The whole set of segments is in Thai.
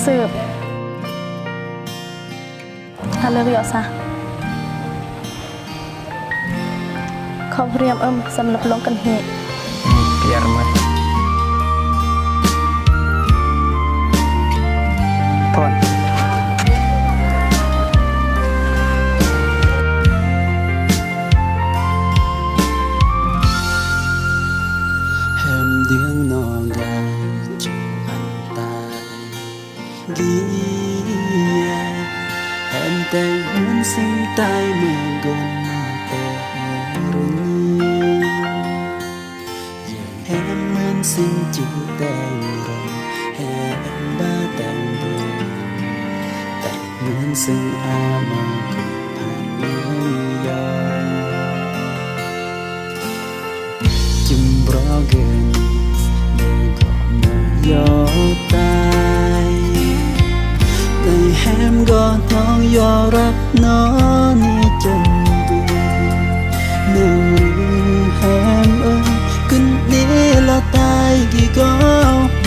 สืบถ้าเลิกยอซะขอเรียมสำหรับลงกันเหตุเกียร์มันพอนแฮมเดืองนองได้จูอันตายดีแฮมแต่งเหมือนสิ่งตายเมื่อกนแต่รุ่นแฮมเหมือนสิ่งจูแต่งรองแฮมบ้าแต่งเดิมแต่เหมือนสิ่งอามองกุผ่านเมืองยอจึงรอเกินเดินก่อนมายอตายในแฮมก็น้องยอรักน้องนี่จนเบื่อเนื่องหรือแฮมขึ้นนี้ละตายกี่ก็เ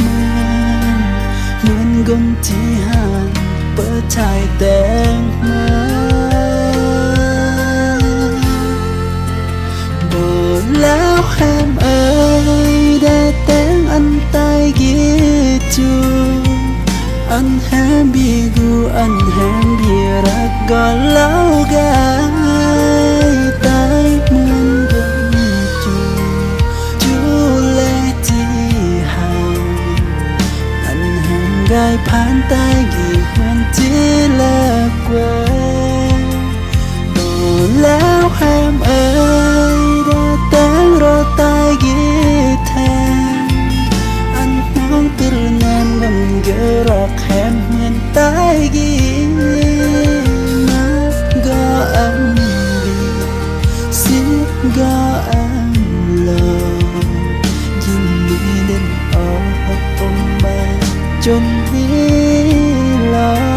หมือนคนที่ห่างเปิดชายแต่งมาบอกแล้วแฮมได้แต่งอันตายกี่จูอันแฮมบีกูอันแฮมบีรักก็เล่ากันตายเหมือนกันจูเลที่ห่างอันแฮมกายผ่านตายกี่วันที่เลิกไว้บอกแล้วแฮมได้แต่งรอตายกี่แทนอันน้องตื่นนานวันเกิดรักแฮมเหมือนตายกี่นะก็อันดีสิก็อันลอยยิ่งมีเดินออกมาจนนี้ลอย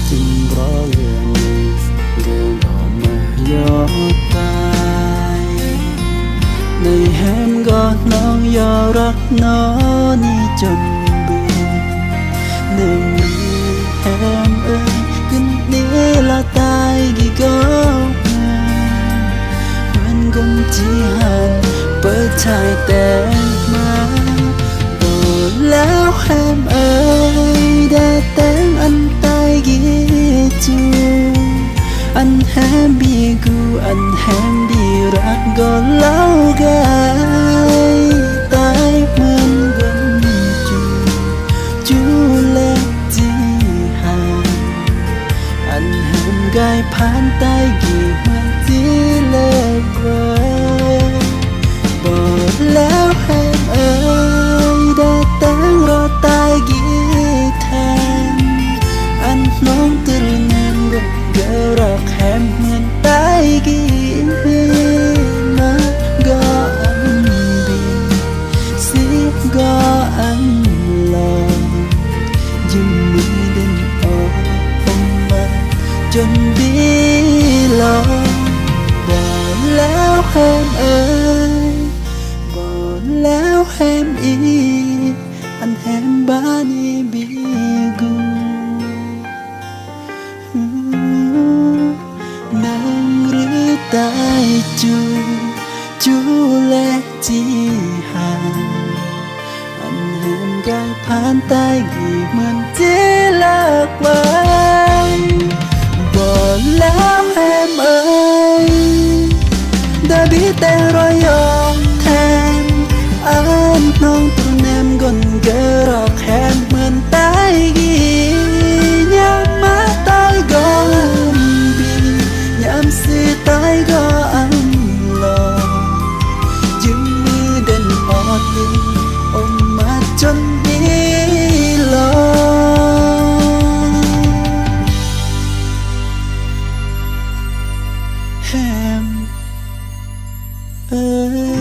จึงรอเรื่องนี้เดินออกมายอตายในแฮมก็น้องยอรักน้องนี่จนเบื่อหนึ่งแฮมขึ้นนี้ละตายกี่ก็เหมือนคนที่หันเปิดชายแต่งมาบอกแล้วแฮมได้แต่งอันตายกี่จูอันแฮมบีกูอันแฮมบีรักก็เล่ากันตายเหมือนกันจูเล็กที่ห่างอันแฮมกายผ่านตายกี่วันที่เลิกไว้บอกแล้วแฮมได้แต่งรอตายกี่แทนอันน้องตื่นนานวันเกิดรักแฮมเหมือนตายกี่นะก็อันดีสิก็อันลอยยิ่งมีเดินออกมาจนดีลอยบอกแล้วแฮมบอกแล้วแฮมอันแฮมบ้านี่บีกูนั่งหรือตายจูและที่ห่างอันแฮมกายผ่านตายกี่เหมือนที่เลิกไว้บอกแล้วแฮมได้บีแต่รอยยองแทนอันน้องตัวแนมก่อนเกิดรักแฮมเหมือนตายกี่ยามมาตายก่อนบียามสิตายก็อันลอยจึงมีเดินออดลิงอมมาจนนี้ เอ้